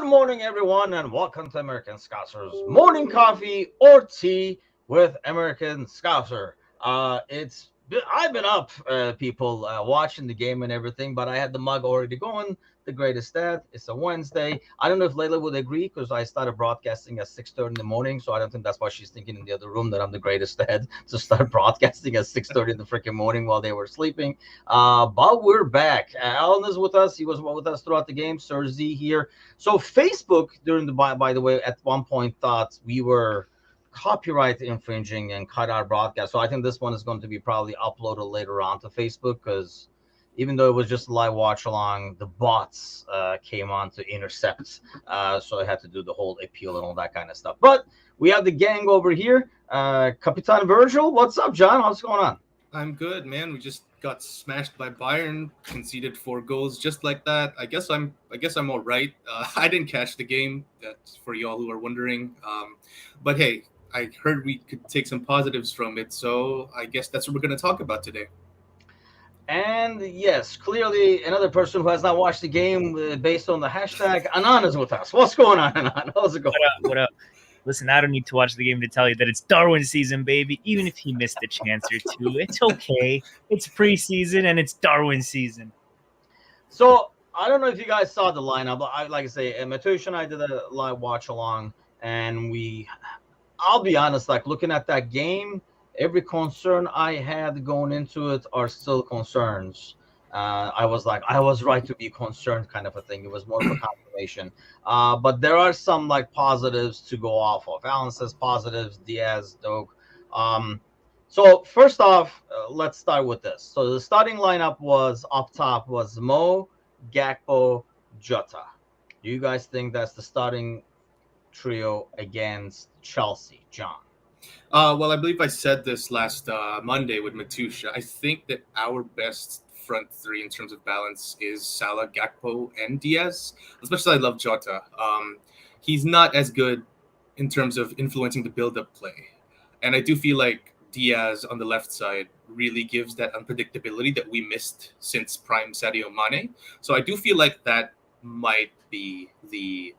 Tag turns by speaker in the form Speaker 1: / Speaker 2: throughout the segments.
Speaker 1: Good morning, everyone, and welcome to American Scouser's morning coffee or tea with American Scouser. I've been up, people, watching the game and everything, but I had the mug already going. The greatest dad. It's a Wednesday. I don't know if Layla would agree because I started broadcasting at 6:30 in the morning, so I don't think that's why she's thinking in the other room that I'm the greatest dad to start broadcasting at 6:30 in the freaking morning while they were sleeping. But we're back. Alan is with us. He was with us throughout the game. Sir Z here. So Facebook during by the way, at one point thought we were copyright infringing and cut our broadcast. So I think this one is going to be probably uploaded later on to Facebook because even though it was just a live watch along, the bots came on to intercept. So I had to do the whole appeal and all that kind of stuff. But we have the gang over here. Capitan Virgil, what's up, John? What's going on?
Speaker 2: I'm good, man. We just got smashed by Bayern, conceded 4 goals just like that. I guess I'm all right. I didn't catch the game. That's for y'all who are wondering. But hey, I heard we could take some positives from it, so I guess that's what we're going to talk about today.
Speaker 1: And yes, clearly another person who has not watched the game based on the hashtag, Anan is with us. What's going on, Anan? How's it going?
Speaker 3: What up? Listen, I don't need to watch the game to tell you that it's Darwin season, baby. Even if he missed a chance or two, it's okay. It's preseason and it's Darwin season.
Speaker 1: So I don't know if you guys saw the lineup. Like I say, Matush and I did a live watch along, and I'll be honest, like looking at that game, every concern I had going into it are still concerns. I was right to be concerned, kind of a thing. It was more of a confirmation. But there are some like positives to go off of. Alan says positives, Diaz, Doak. So first off, let's start with this. So the starting lineup was up top was Mo, Gakpo, Jota. Do you guys think that's the starting trio against Chelsea, John?
Speaker 2: Well, I believe I said this last Monday with Matusha. I think that our best front three in terms of balance is Salah, Gakpo, and Diaz. As much as I love Jota, he's not as good in terms of influencing the build-up play. And I do feel like Diaz on the left side really gives that unpredictability that we missed since prime Sadio Mane. So I do feel like that might be the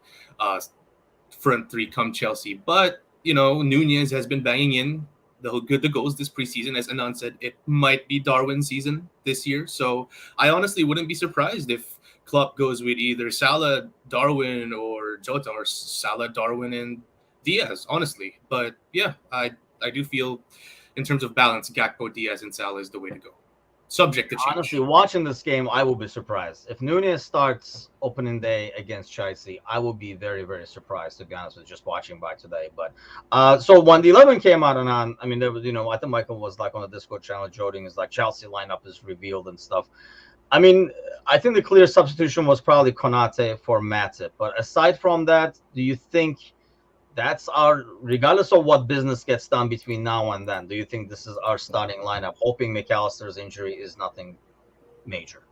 Speaker 2: front three come Chelsea. But Nunez has been banging in the goals this preseason. As Anand said, it might be Darwin season this year. So I honestly wouldn't be surprised if Klopp goes with either Salah, Darwin, or Jota, or Salah, Darwin, and Diaz, honestly. But yeah, I do feel in terms of balance, Gakpo, Diaz, and Salah is the way to go. Subject to change.
Speaker 1: Honestly, watching this game, I will be surprised. If Nunez starts opening day against Chelsea, I will be very, very surprised, to be honest with just watching by today. But so when the 11 came out and on, I mean, there was, I think Michael was like on the Discord channel joking, is like Chelsea lineup is revealed and stuff. I mean, I think the clear substitution was probably Konate for Matip. But aside from that, do you think that's regardless of what business gets done between now and then, do you think this is our starting lineup, hoping McAllister's injury is nothing major?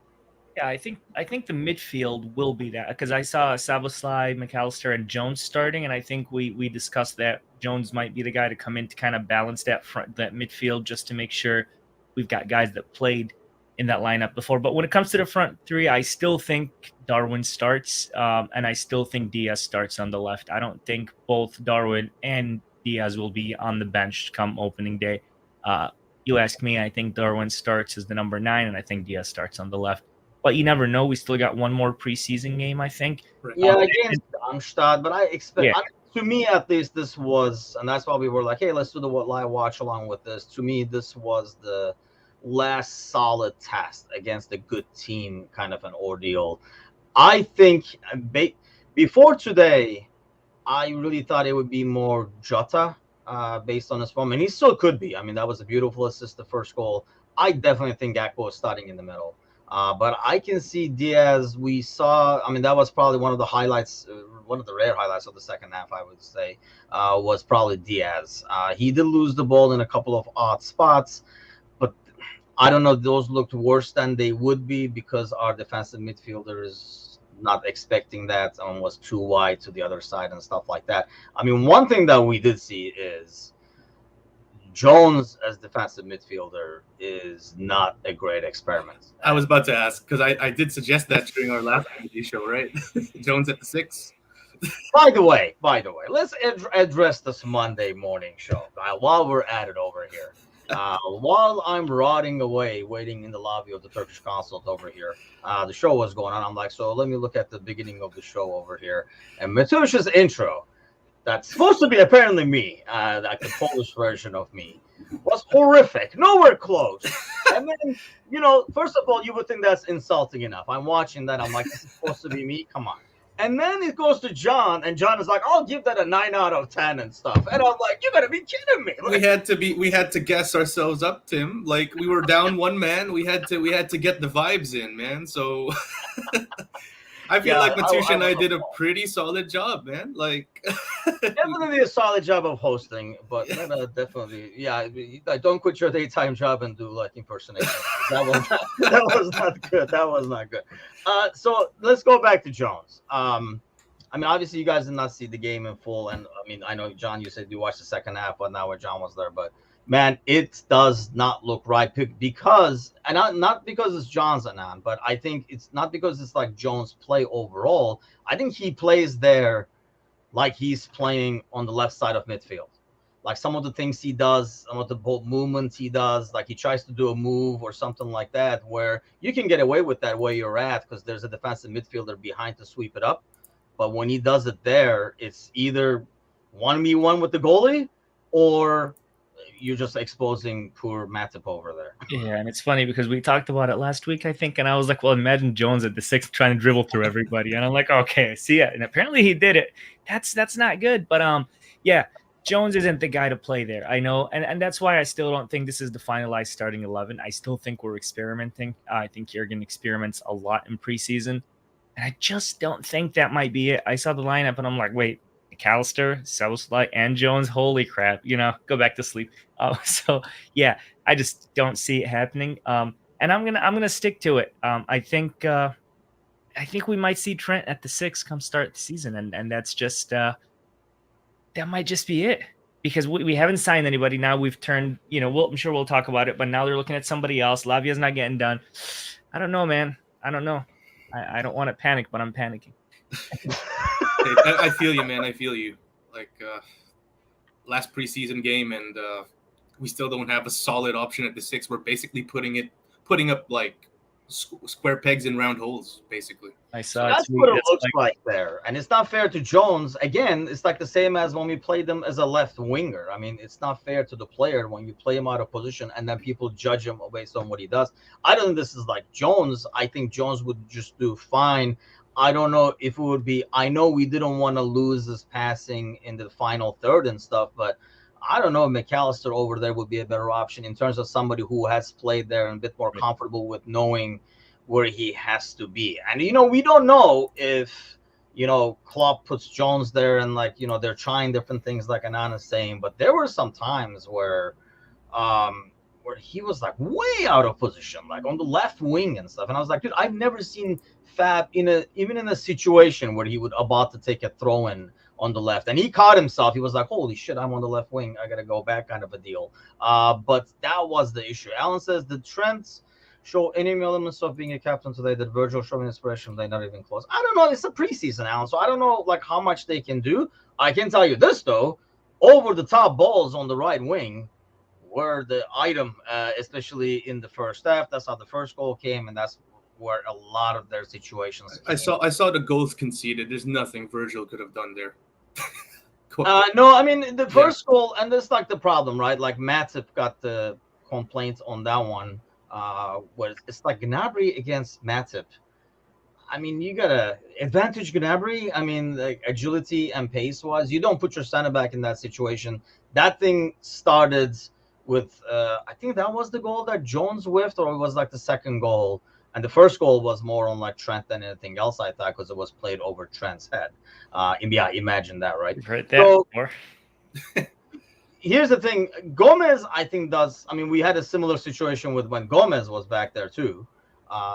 Speaker 3: Yeah, I think the midfield will be that, because I saw Szoboszlai, McAllister, and Jones starting, and I think we discussed that Jones might be the guy to come in to kind of balance that midfield, just to make sure we've got guys that played in that lineup before. But when it comes to the front three, I still think Darwin starts, and I still think Diaz starts on the left. I don't think both Darwin and Diaz will be on the bench come opening day. You ask me, I think Darwin starts as the number 9, and I think Diaz starts on the left. But you never know. We still got one more preseason game, I think.
Speaker 1: Yeah, against Darmstadt. But I expect, to me at least, this was, and that's why we were like, hey, let's do the live watch along with this. To me, this was the last solid test against a good team, kind of an ordeal. I think before today, I really thought it would be more Jota based on his form, and he still could be. I mean, that was a beautiful assist, the first goal. I definitely think Gakpo is starting in the middle. But I can see Diaz. We saw, I mean, that was probably one of the highlights, one of the rare highlights of the second half, I would say, was probably Diaz. He did lose the ball in a couple of odd spots, but I don't know, those looked worse than they would be because our defensive midfielder is not expecting that and was too wide to the other side and stuff like that. I mean, one thing that we did see is Jones as defensive midfielder is not a great experiment.
Speaker 2: I was about to ask, because I did suggest that during our last show, right? Jones at the 6.
Speaker 1: By the way, let's address this Monday morning show while we're at it over here. While I'm rotting away, waiting in the lobby of the Turkish consulate over here, the show was going on. I'm like, so let me look at the beginning of the show over here. And Matusha's intro, that's supposed to be apparently me, like the Polish version of me, was horrific. Nowhere close. And then, first of all, you would think that's insulting enough. I'm watching that. I'm like, this is supposed to be me? Come on. And then it goes to John, and John is like, I'll give that a 9 out of 10 and stuff. And I'm like, you gotta be kidding me. Like,
Speaker 2: we had to guess ourselves up, Tim. Like, we were down one man. We had to get the vibes in, man. So I feel like Matusha and I did a pretty solid job, man. Like,
Speaker 1: definitely a solid job of hosting, but definitely, don't quit your daytime job and do like impersonation. That was not good. That was not good. So let's go back to Jones. I mean, obviously, you guys did not see the game in full, and I mean, I know John, you said you watched the second half, but now where John was there, but man, it does not look right because, and not because it's John's Anan, but I think it's not because it's like Jones' play overall. I think he plays there like he's playing on the left side of midfield. Like some of the things he does, some of the movements he does, like he tries to do a move or something like that, where you can get away with that where you're at because there's a defensive midfielder behind to sweep it up. But when he does it there, it's either 1v1 with the goalie or you're just exposing poor Matip over there.
Speaker 3: Yeah, and it's funny because we talked about it last week, I think, and I was like, well, imagine Jones at the 6 trying to dribble through everybody. And I'm like, okay, I see it. And apparently he did it. That's not good. But yeah, Jones isn't the guy to play there. I know. And that's why I still don't think this is the finalized starting 11. I still think we're experimenting. I think Jurgen experiments a lot in preseason. And I just don't think that might be it. I saw the lineup and I'm like, wait, McAllister, Szoboszlai, and Jones. Holy crap! Go back to sleep. So yeah, I just don't see it happening. And I'm gonna stick to it. I think we might see Trent at the 6 come start the season, and that's just that might just be it because we haven't signed anybody. Now we've turned. I'm sure we'll talk about it, but now they're looking at somebody else. Lavia's not getting done. I don't know, man. I don't know. I don't want to panic, but I'm panicking.
Speaker 2: I feel you, man. I feel you. Like last preseason game, and we still don't have a solid option at the 6. We're basically putting up like square pegs in round holes, basically.
Speaker 3: I saw.
Speaker 1: That's what it looks like there, and it's not fair to Jones. Again, it's like the same as when we played him as a left winger. I mean, it's not fair to the player when you play him out of position and then people judge him based on what he does. I don't think this is like Jones. I think Jones would just do fine. I don't know if it would be. I know we didn't want to lose this passing in the final third and stuff, but I don't know if McAllister over there would be a better option in terms of somebody who has played there and a bit more comfortable with knowing where he has to be. And, we don't know if, Klopp puts Jones there and they're trying different things like Anan is saying, but there were some times where he was like way out of position, like on the left wing and stuff. And I was like, dude, I've never seen Fab even in a situation where he would about to take a throw in on the left, and he caught himself. He was like, holy shit, I'm on the left wing, I gotta go back, kind of a deal. But that was the issue. Alan says the Trents show any elements of being a captain today that Virgil showing inspiration, they're not even close. I don't know, it's a preseason, Alan, so I don't know how much they can do. I can tell you this though, over the top balls on the right wing were the item, especially in the first half. That's how the first goal came, and that's where a lot of their situations came.
Speaker 2: I saw the goals conceded. There's nothing Virgil could have done there.
Speaker 1: No, I mean the first goal, and that's like the problem, right? Like Matip got the complaint on that one. Where it's like Gnabry against Matip. I mean, you gotta advantage Gnabry. I mean, like agility and pace wise, you don't put your center back in that situation. That thing started with I think that was the goal that Jones whiffed, or it was like the second goal. And the first goal was more on like Trent than anything else, I thought, because it was played over Trent's head. Imagine that, right?
Speaker 3: You've heard that before.
Speaker 1: Here's the thing. Gomez, I think, does. I mean, we had a similar situation with when Gomez was back there, too.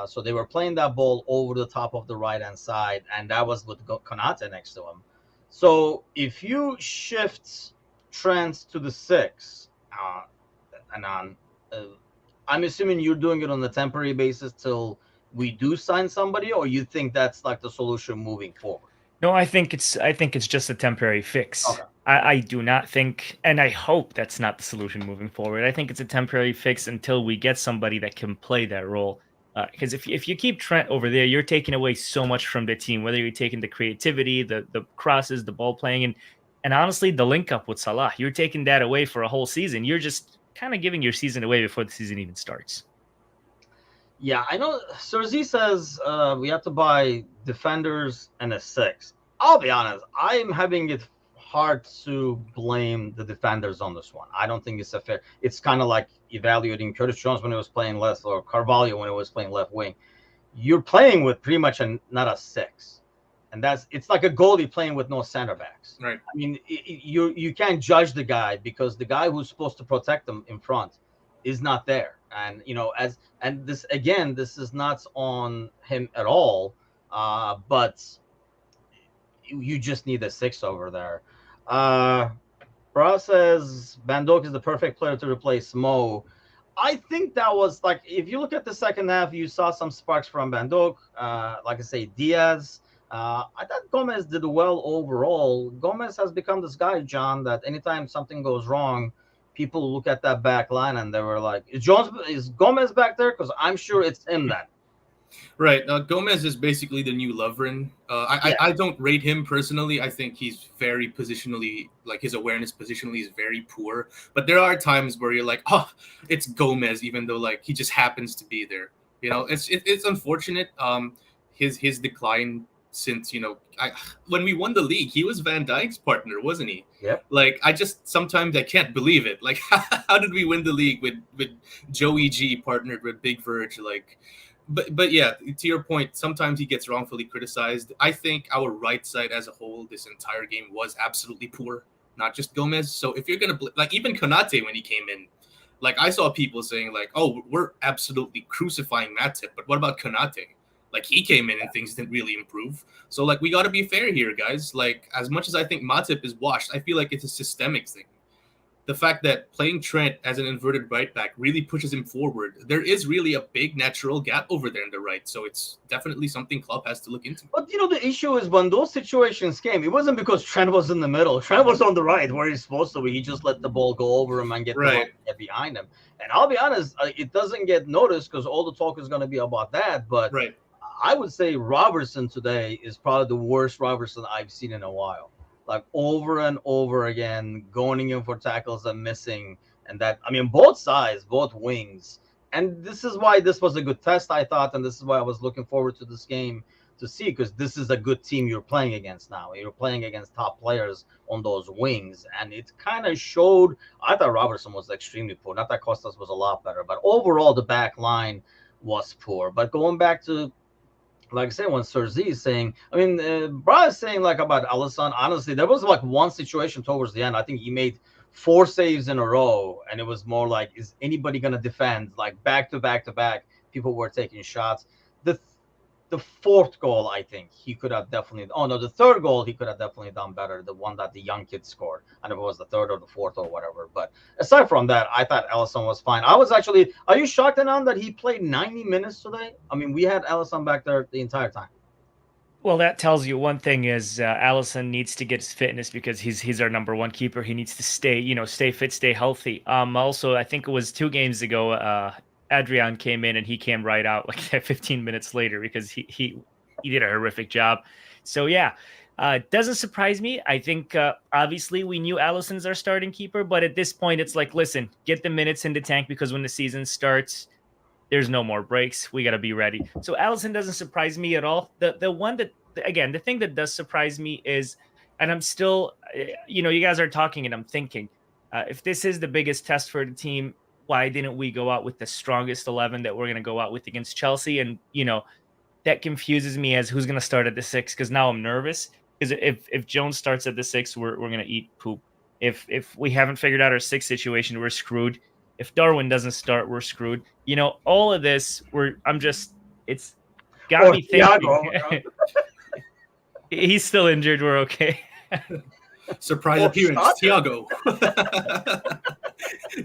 Speaker 1: So they were playing that ball over the top of the right-hand side, and that was with Konate next to him. So if you shift Trent to the 6, I'm assuming you're doing it on a temporary basis till we do sign somebody, or you think that's like the solution moving forward?
Speaker 3: No, I think it's just a temporary fix.
Speaker 1: Okay.
Speaker 3: I do not think, and I hope that's not the solution moving forward. I think it's a temporary fix until we get somebody that can play that role. Because if you keep Trent over there, you're taking away so much from the team. Whether you're taking the creativity, the crosses, the ball playing, and honestly, the link up with Salah, you're taking that away for a whole season. You're just kind of giving your season away before the season even starts.
Speaker 1: Yeah, I know. Serzi says we have to buy defenders and a six. I'll be honest. I'm having it hard to blame the defenders on this one. I don't think it's a fair. It's kind of like evaluating Curtis Jones when he was playing left or Carvalho when he was playing left wing. You're playing with pretty much not a six, and it's like a goalie playing with no center backs.
Speaker 2: Right.
Speaker 1: I mean, you can't judge the guy because the guy who's supposed to protect them in front is not there. And this again, this is not on him at all. But you just need a six over there. Bra says Van Dijk is the perfect player to replace Mo. I think that was like if you look at the second half, you saw some sparks from Van Dijk. Like I say, Diaz. I thought Gomez did well overall. Gomez has become this guy, John, that anytime something goes wrong, people look at that back line and they were like, is Gomez back there? Because I'm sure it's him then.
Speaker 2: Right. Gomez is basically the new Lovren. I don't rate him personally. I think he's very positionally, like his awareness positionally is very poor. But there are times where you're like, oh, it's Gomez, even though like he just happens to be there. It's unfortunate. His decline since when we won the league, he was Van Dijk's partner, wasn't he?
Speaker 1: Yep.
Speaker 2: Like sometimes I can't believe it. Like how did we win the league with Joey G partnered with Big Verge? Like. But yeah, to your point, sometimes he gets wrongfully criticized. I think our right side as a whole this entire game was absolutely poor, not just Gomez. So if you're gonna like even Konate when he came in, like I saw people saying like, "Oh, we're absolutely crucifying Matip," but what about Konate? Like he came in and things didn't really improve. So like we got to be fair here, guys. Like as much as I think Matip is washed, I feel like it's a systemic thing. The fact that playing Trent as an inverted right back really pushes him forward. There is really a big natural gap over there in the right. So it's definitely something Klopp has to look into.
Speaker 1: But the issue is when those situations came, it wasn't because Trent was in the middle. Trent was on the right where he's supposed to be. He just let the ball go over him and get behind him. And I'll be honest, it doesn't get noticed because all the talk is going to be about that. But I would say Robertson today is probably the worst Robertson I've seen in a while. Like over and over again, going in for tackles and missing. And that, I mean, both sides, both wings. And this is why this was a good test, I thought. And this is why I was looking forward to this game to see, because this is a good team you're playing against now. You're playing against top players on those wings. And it kind of showed. I thought Robertson was extremely poor. Not that Costas was a lot better. But overall, the back line was poor. But going back to, like I said, when Serzi is saying, I mean, Bra is saying like about Alisson, honestly, there was like one situation towards the end. I think he made 4 saves in a row, and it was more like, is anybody going to defend? Like back to back to back, people were taking shots. The fourth goal, I think he could have definitely. Oh no, the third goal he could have definitely done better. The one that the young kid scored, I don't know if it was the third or the fourth or whatever. But aside from that, I thought Alisson was fine. I was actually. Are you shocked, Anand, that he played 90 minutes today? I mean, we had Alisson back there the entire time.
Speaker 3: Well, that tells you one thing is Allison needs to get his fitness because he's our number one keeper. He needs to stay fit, stay healthy. Also, I think it was 2 games ago. Adrian came in and he came right out like 15 minutes later because he did a horrific job. So yeah, it doesn't surprise me. I think obviously we knew Allison's our starting keeper, but at this point it's like, listen, get the minutes in the tank because when the season starts, there's no more breaks. We got to be ready. So Allison doesn't surprise me at all. The one that, again, the thing that does surprise me is, and I'm still, you guys are talking and I'm thinking, if this is the biggest test for the team, why didn't we go out with the strongest 11 that we're going to go out with against Chelsea? And, that confuses me as who's going to start at the 6, because now I'm nervous. Because if Jones starts at the 6, we're going to eat poop. If we haven't figured out our 6 situation, we're screwed. If Darwin doesn't start, we're screwed. All of this, it's got me thinking. He's still injured. We're okay.
Speaker 2: Surprise appearance, Thiago.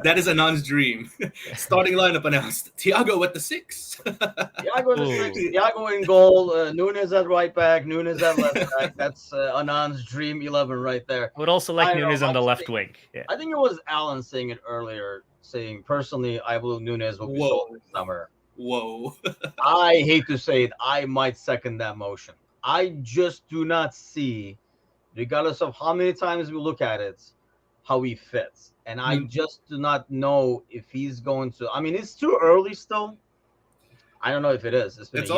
Speaker 2: That is Anand's dream. Starting lineup announced. Thiago at the 6.
Speaker 1: Thiago in the 6, Thiago in goal, Nunes at right back, Nunes at left back. That's Anand's dream 11 right there.
Speaker 3: I would also like Nunes on the left wing. Yeah.
Speaker 1: I think it was Alan saying it earlier, saying, personally, I believe Nunes will be sold this summer.
Speaker 2: Whoa.
Speaker 1: I hate to say it, I might second that motion. I just do not see, regardless of how many times we look at it, how he fits. And I just do not know if he's going to. I mean, it's too early still. I don't know if it is.
Speaker 2: It's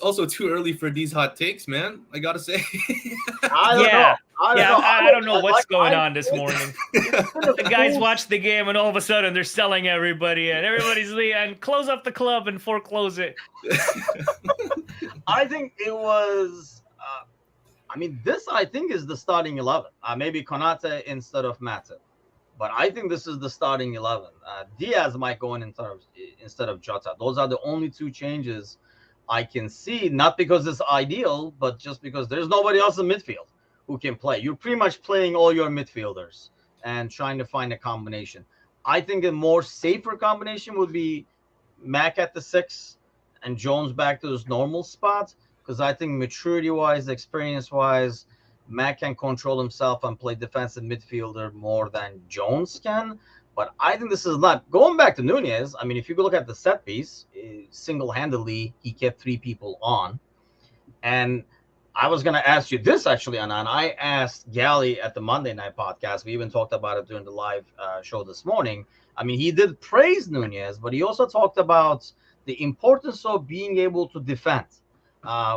Speaker 2: also too early for these hot takes, man. I gotta say.
Speaker 1: I
Speaker 3: don't know what's going on this morning. The guys watch the game and all of a sudden they're selling everybody and everybody's leaving. Close up the club and foreclose it.
Speaker 1: I think it was. This I think is the starting 11. Maybe Konate instead of Matip. But I think this is the starting 11. Diaz might go in instead of Jota. Those are the only two changes I can see. Not because it's ideal, but just because there's nobody else in midfield who can play. You're pretty much playing all your midfielders and trying to find a combination. I think a more safer combination would be Mac at the 6 and Jones back to his normal spot. Because I think maturity-wise, experience-wise, Mac can control himself and play defensive midfielder more than Jones can. But I think this is not going back to Nunez. I mean, if you look at the set piece, single-handedly, he kept 3 people on. And I was going to ask you this, actually, Anand. I asked Gally at the Monday Night Podcast. We even talked about it during the live show this morning. I mean, he did praise Nunez, but he also talked about the importance of being able to defend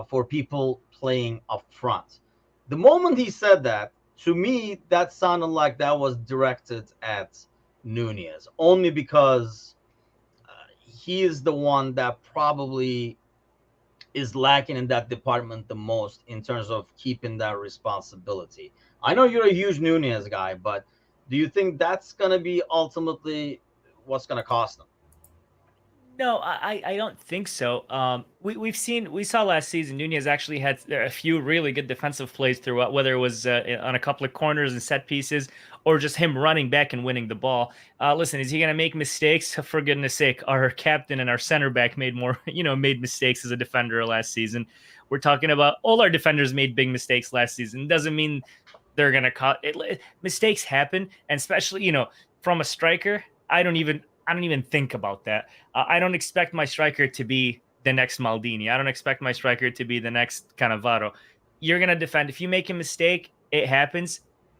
Speaker 1: for people playing up front. The moment he said that, to me, that sounded like that was directed at Nunez, only because he is the one that probably is lacking in that department the most in terms of keeping that responsibility. I know you're a huge Nunez guy, but do you think that's going to be ultimately what's going to cost him?
Speaker 3: No, I don't think so. We saw last season Nunez actually had a few really good defensive plays throughout, whether it was on a couple of corners and set pieces or just him running back and winning the ball. Listen, is he going to make mistakes? For goodness sake, our captain and our center back made mistakes as a defender last season. We're talking about all our defenders made big mistakes last season. Doesn't mean they're going to cut it. Mistakes happen, and especially from a striker, I don't even think about that. I don't expect my striker to be the next Maldini. I don't expect my striker to be the next Cannavaro. You're going to defend. If you make a mistake, it happens.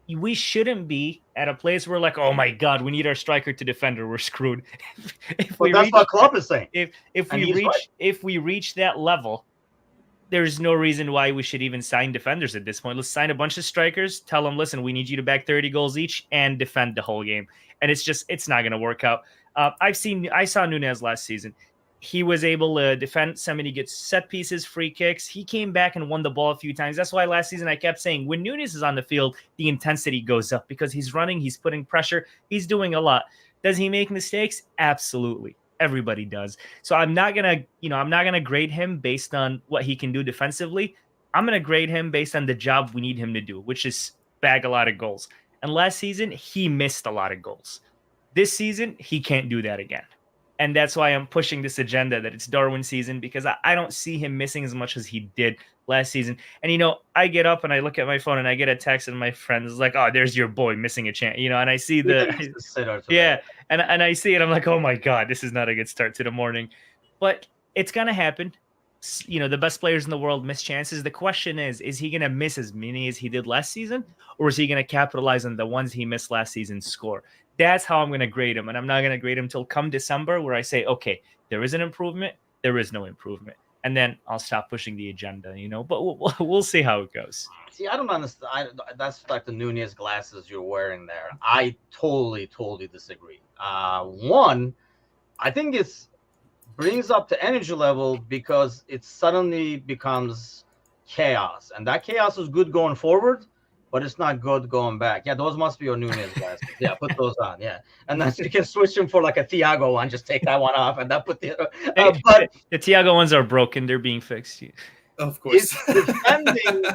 Speaker 3: We shouldn't be at a place where like, oh my God, we need our striker to defend or we're screwed.
Speaker 1: That's what Klopp is saying.
Speaker 3: If we reach that level, there's no reason why we should even sign defenders at this point. Let's sign a bunch of strikers, tell them, listen, we need you to back 30 goals each and defend the whole game. And it's not going to work out. I saw Nunez last season. He was able to defend somebody, get set pieces, free kicks. He came back and won the ball a few times. That's why last season I kept saying when Nunez is on the field, the intensity goes up because he's running, he's putting pressure, he's doing a lot. Does he make mistakes? Absolutely. Everybody does. So I'm not gonna grade him based on what he can do defensively. I'm gonna grade him based on the job we need him to do, which is bag a lot of goals. And last season, he missed a lot of goals. This season, he can't do that again. And that's why I'm pushing this agenda that it's Darwin season, because I don't see him missing as much as he did last season. And, I get up and I look at my phone and I get a text and my friend is like, oh, there's your boy missing a chance, and I see and I see it. I'm like, oh my God, this is not a good start to the morning, but it's going to happen. The best players in the world miss chances. The question is he going to miss as many as he did last season, or is he going to capitalize on the ones he missed last season, score? That's how I'm going to grade him. And I'm not going to grade him till come December, where I say, okay, there is an improvement, there is no improvement. And then I'll stop pushing the agenda, but we'll see how it goes.
Speaker 1: See, I don't understand. That's like the Nunez glasses you're wearing there. I totally disagree. One, I think it's brings up the energy level because it suddenly becomes chaos. And that chaos is good going forward, but it's not good going back. Yeah, those must be your Nunez glasses. Yeah, put those on. Yeah, and then you can switch them for like a Thiago one. Just take that one off, and then put the. But
Speaker 3: the Thiago ones are broken. They're being fixed.
Speaker 2: Of course.
Speaker 1: It's defending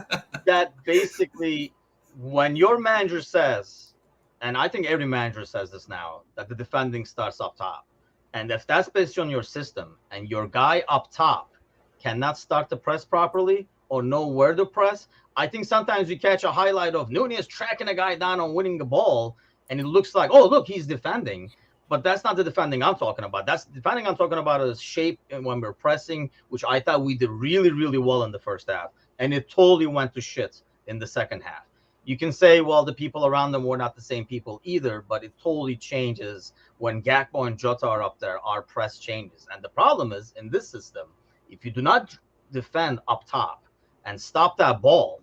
Speaker 1: that basically when your manager says and I think every manager says this now, that the defending starts up top. And if that's based on your system and your guy up top cannot start the press properly or know where to press, I think sometimes you catch a highlight of Nunez tracking a guy down on winning the ball, and it looks like, oh, look, he's defending. But that's not the defending I'm talking about. That's the defending I'm talking about is shape and when we're pressing, which I thought we did really, really well in the first half. And it totally went to shit in the second half. You can say, well, the people around them were not the same people either, but it totally changes when Gakpo and Jota are up there. Our press changes. And the problem is, in this system, if you do not defend up top and stop that ball,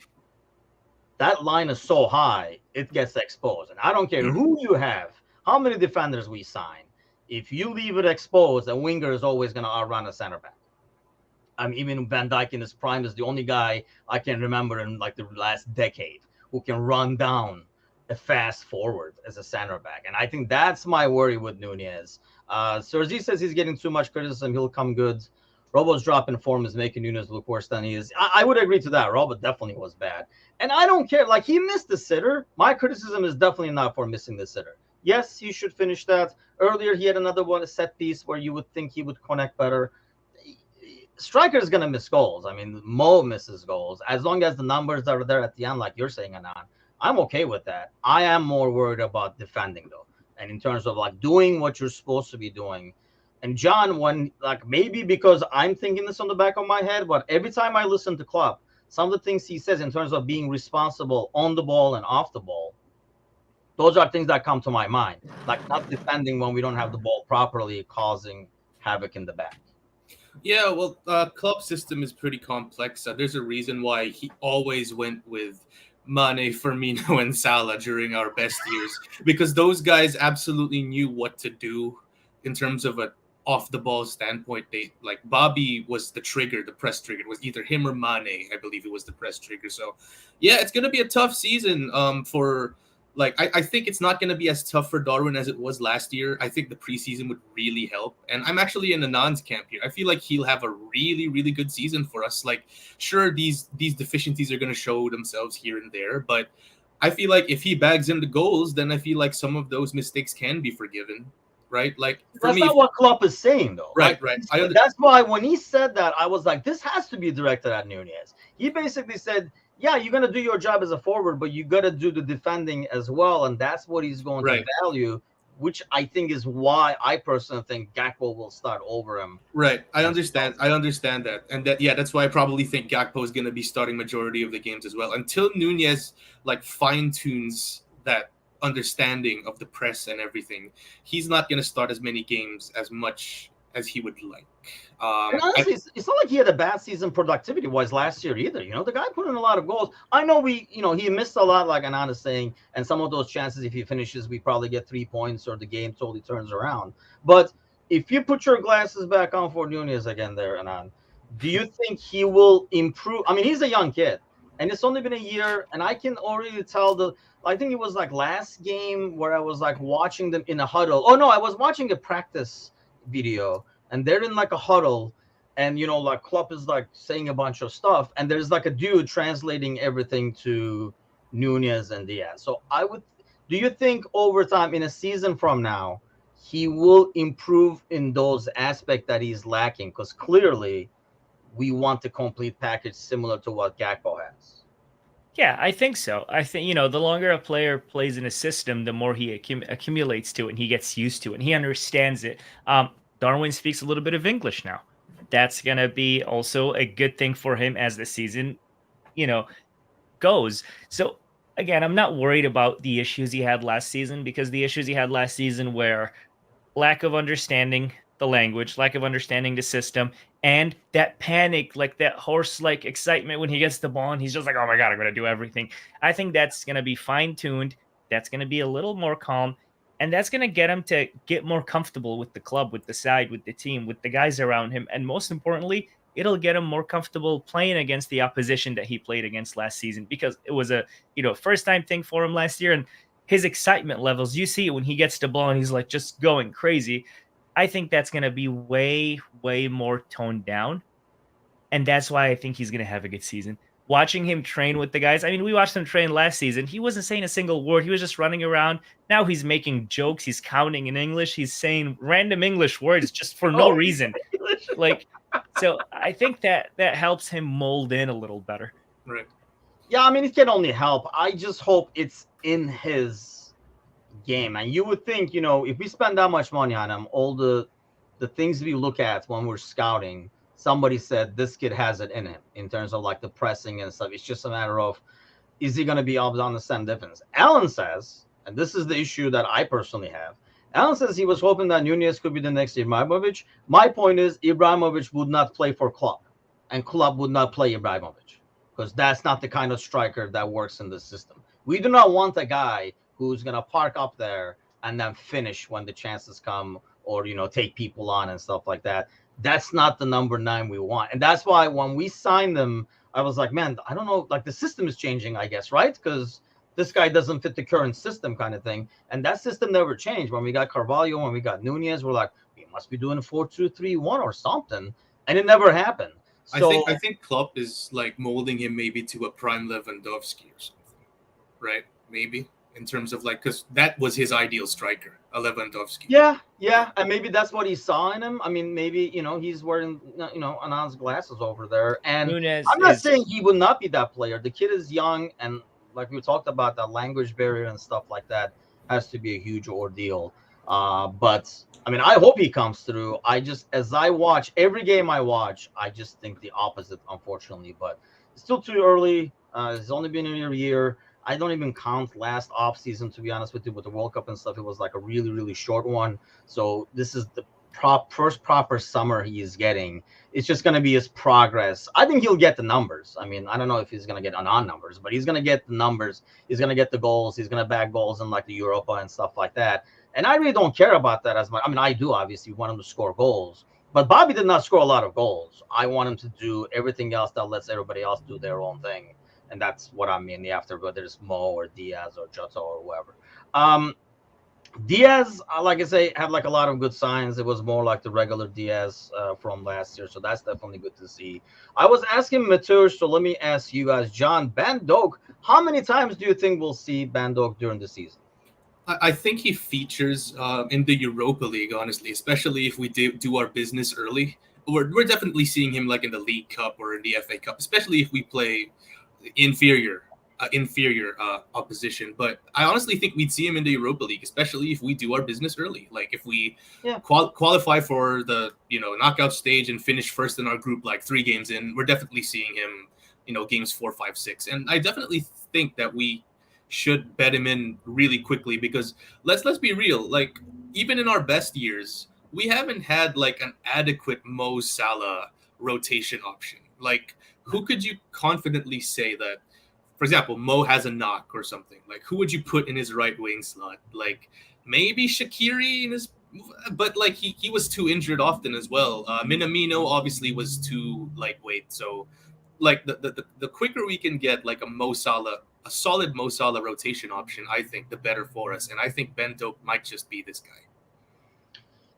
Speaker 1: that line is so high, it gets exposed. And I don't care who you have, how many defenders we sign. If you leave it exposed, a winger is always going to outrun a center back. I mean, even Van Dijk in his prime is the only guy I can remember in like the last decade who can run down a fast forward as a center back. And I think that's my worry with Nunez. Sergi says he's getting too much criticism. He'll come good. Robo's drop in form is making Nunez look worse than he is. I would agree to that. Robo definitely was bad. And I don't care. Like, he missed the sitter. My criticism is definitely not for missing the sitter. Yes, he should finish that. Earlier, he had another one, a set piece where you would think he would connect better. Striker is going to miss goals. I mean, Mo misses goals. As long as the numbers are there at the end, like you're saying, Anand, I'm okay with that. I am more worried about defending, though. And in terms of, like, doing what you're supposed to be doing. And John, when, like, maybe because I'm thinking this on the back of my head, but every time I listen to Klopp, some of the things he says in terms of being responsible on the ball and off the ball, those are things that come to my mind. Like, not defending when we don't have the ball properly, causing havoc in the back.
Speaker 2: Yeah, well, club system is pretty complex. There's a reason why he always went with Mane, Firmino, and Salah during our best years, because those guys absolutely knew what to do in terms of a off the ball standpoint. They, like, Bobby was the trigger, the press trigger. It was either him or Mane, I believe it was the press trigger. So yeah, it's gonna be a tough season for. Like, I think it's not going to be as tough for Darwin as it was last year. I think the preseason would really help. And I'm actually in Anand's camp here. I feel like he'll have a really, really good season for us. Like, sure, these deficiencies are going to show themselves here and there. But I feel like if he bags in the goals, then I feel like some of those mistakes can be forgiven. Right? Like, for
Speaker 1: that's
Speaker 2: me,
Speaker 1: not what Klopp is saying, though.
Speaker 2: Right,
Speaker 1: like,
Speaker 2: right.
Speaker 1: That's why when he said that, I was like, this has to be directed at Nunez. He basically said, yeah, you're going to do your job as a forward, but you got to do the defending as well. And that's what he's going to value, which I think is why I personally think Gakpo will start over him.
Speaker 2: Right. I understand that. And that's why I probably think Gakpo is going to be starting majority of the games as well. Until Nunez, like, fine-tunes that understanding of the press and everything, he's not going to start as many games as much as he would like.
Speaker 1: And honestly, it's not like he had a bad season productivity-wise last year either. You know, the guy put in a lot of goals. I know he missed a lot, like Anand is saying, and some of those chances, if he finishes, we probably get 3 points or the game totally turns around. But if you put your glasses back on for Nunez again there, Anand, do you think he will improve? I mean, he's a young kid, and it's only been a year, and I can already tell I think it was like last game where I was like watching them in a huddle. Oh, no, I was watching a practice video, and they're in like a huddle, and like Klopp is like saying a bunch of stuff, and there's like a dude translating everything to Nunez and Diaz. So do you think over time, in a season from now, he will improve in those aspects that he's lacking? Because clearly we want the complete package similar to what Gakpo has.
Speaker 3: Yeah, I think so. I think, the longer a player plays in a system, the more he accumulates to it, and he gets used to it, and he understands it. Darwin speaks a little bit of English now. That's going to be also a good thing for him as the season, goes. So, again, I'm not worried about the issues he had last season, because the issues he had last season were lack of understanding the language, lack of understanding the system, and that panic, like that horse-like excitement when he gets the ball and he's just like, oh my God, I'm going to do everything. I think that's going to be fine-tuned. That's going to be a little more calm. And that's going to get him to get more comfortable with the club, with the side, with the team, with the guys around him. And most importantly, it'll get him more comfortable playing against the opposition that he played against last season, because it was a, first-time thing for him last year. And his excitement levels, you see it when he gets the ball and he's like just going crazy. I think that's going to be way, way more toned down. And that's why I think he's going to have a good season. watching him train with the guys. I mean, we watched him train last season. He wasn't saying a single word. He was just running around. Now he's making jokes. He's counting in English. He's saying random English words just for no reason. Like, so I think that helps him mold in a little better.
Speaker 2: Right.
Speaker 1: Yeah, I mean, it can only help. I just hope it's in his game. And you would think, you know, if we spend that much money on him, all the things we look at when we're scouting, somebody said this kid has it in him in terms of like the pressing and stuff. It's just a matter of, is he going to be able to understand difference? Alan says, and this is the issue that I personally have. Alan says he was hoping that Nunez could be the next Ibrahimovic. My point is, Ibrahimovic would not play for Klopp, and Klopp would not play Ibrahimovic, because that's not the kind of striker that works in the system. We do not want a guy who's going to park up there and then finish when the chances come, or, you know, take people on and stuff like that. That's not the number 9 we want. And that's why when we signed them, I was like, man, I don't know, like the system is changing, I guess, right? Because this guy doesn't fit the current system kind of thing. And that system never changed. When we got Carvalho, when we got Nunez, we're like, we must be doing a 4-2-3-1 or something. And it never happened. So
Speaker 2: I think Klopp is like molding him maybe to a prime Lewandowski or something, right? Maybe in terms of like, because that was his ideal striker, a Lewandowski.
Speaker 1: Yeah, and maybe that's what he saw in him. I mean, maybe, you know, he's wearing, you know, Anand's glasses over there, and
Speaker 3: Nunez
Speaker 1: I'm not saying he would not be that player. The kid is young, and like we talked about, that language barrier and stuff like that has to be a huge ordeal. But I mean, I hope he comes through. I just, as I watch every game I watch, I just think the opposite, unfortunately. But it's still too early. It's only been a year. I don't even count last off season, to be honest with you, with the World Cup and stuff. It was like a really, really short one. So this is the first proper summer he is getting. It's just going to be his progress. I think he'll get the numbers. I mean, I don't know if he's going to get on numbers, but he's going to get the numbers. He's going to get the goals. He's going to bag goals in like the Europa and stuff like that. And I really don't care about that as much. I mean, I do obviously want him to score goals, but Bobby did not score a lot of goals. I want him to do everything else that lets everybody else do their own thing. And that's what I mean after, whether it's Mo or Diaz or Jota or whoever. Diaz, like I say, had like a lot of good signs. It was more like the regular Diaz from last year. So that's definitely good to see. I was asking Mateusz, so let me ask you guys. John, Bandok, how many times do you think we'll see Bandok during the season?
Speaker 2: I think he features in the Europa League, honestly, especially if we do our business early. We're definitely seeing him like in the League Cup or in the FA Cup, especially if we play inferior opposition. But I honestly think we'd see him in the Europa League, especially if we do our business early. Like if we qualify for the knockout stage and finish first in our group like 3 games in, we're definitely seeing him games 4, 5, 6. And I definitely think that we should bet him in really quickly, because let's be real, like even in our best years we haven't had like an adequate Mo Salah rotation option. Like who could you confidently say that, for example, Mo has a knock or something? Like, who would you put in his right wing slot? Like, maybe Shaqiri in his, but like he was too injured often as well. Minamino obviously was too lightweight. So, like the quicker we can get like a solid Mo Salah rotation option, I think the better for us. And I think Bento might just be this guy.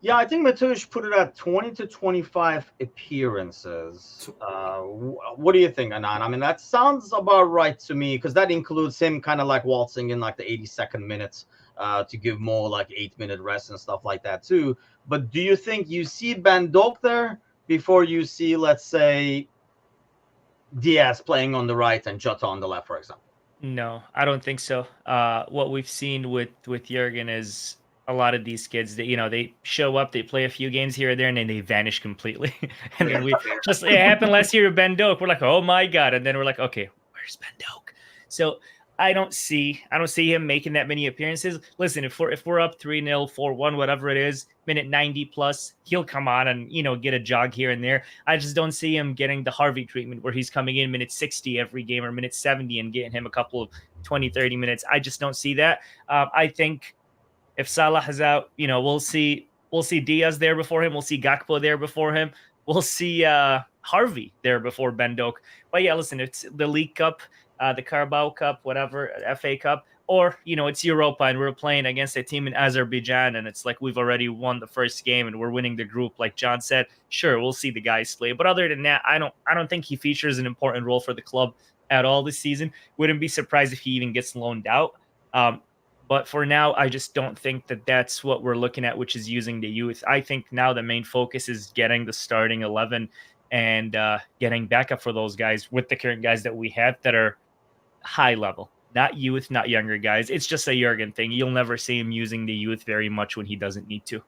Speaker 1: Yeah, I think Mateusz put it at 20 to 25 appearances. What do you think, Anand? I mean, that sounds about right to me, because that includes him kind of like waltzing in like the 82nd minutes to give Mo like 8-minute rest and stuff like that too. But do you think you see Bandok there before you see, let's say, Diaz playing on the right and Jota on the left, for example?
Speaker 3: No, I don't think so. What we've seen with Jurgen is a lot of these kids that they show up, they play a few games here or there, and then they vanish completely. And then it happened last year with Ben Doak. We're like, oh my god, and then we're like, okay, where's Ben Doak? So I don't see him making that many appearances. Listen, if we're up 3-0, 4-1, whatever it is, minute 90 plus, he'll come on and get a jog here and there. I just don't see him getting the Harvey treatment where he's coming in minute 60 every game or minute 70 and getting him a couple of 20, 30 minutes. I just don't see that. I think if Salah is out, we'll see Diaz there before him. We'll see Gakpo there before him. We'll see Harvey there before Ben Doak. But yeah, listen, it's the League Cup, the Carabao Cup, whatever, FA Cup, or it's Europa and we're playing against a team in Azerbaijan and it's like we've already won the first game and we're winning the group, like John said. Sure, we'll see the guys play, but other than that, I don't think he features an important role for the club at all this season. Wouldn't be surprised if he even gets loaned out. But for now, I just don't think that that's what we're looking at, which is using the youth. I think now the main focus is getting the starting 11 and getting backup for those guys with the current guys that we have that are high level, not youth, not younger guys. It's just a Jurgen thing. You'll never see him using the youth very much when he doesn't need to.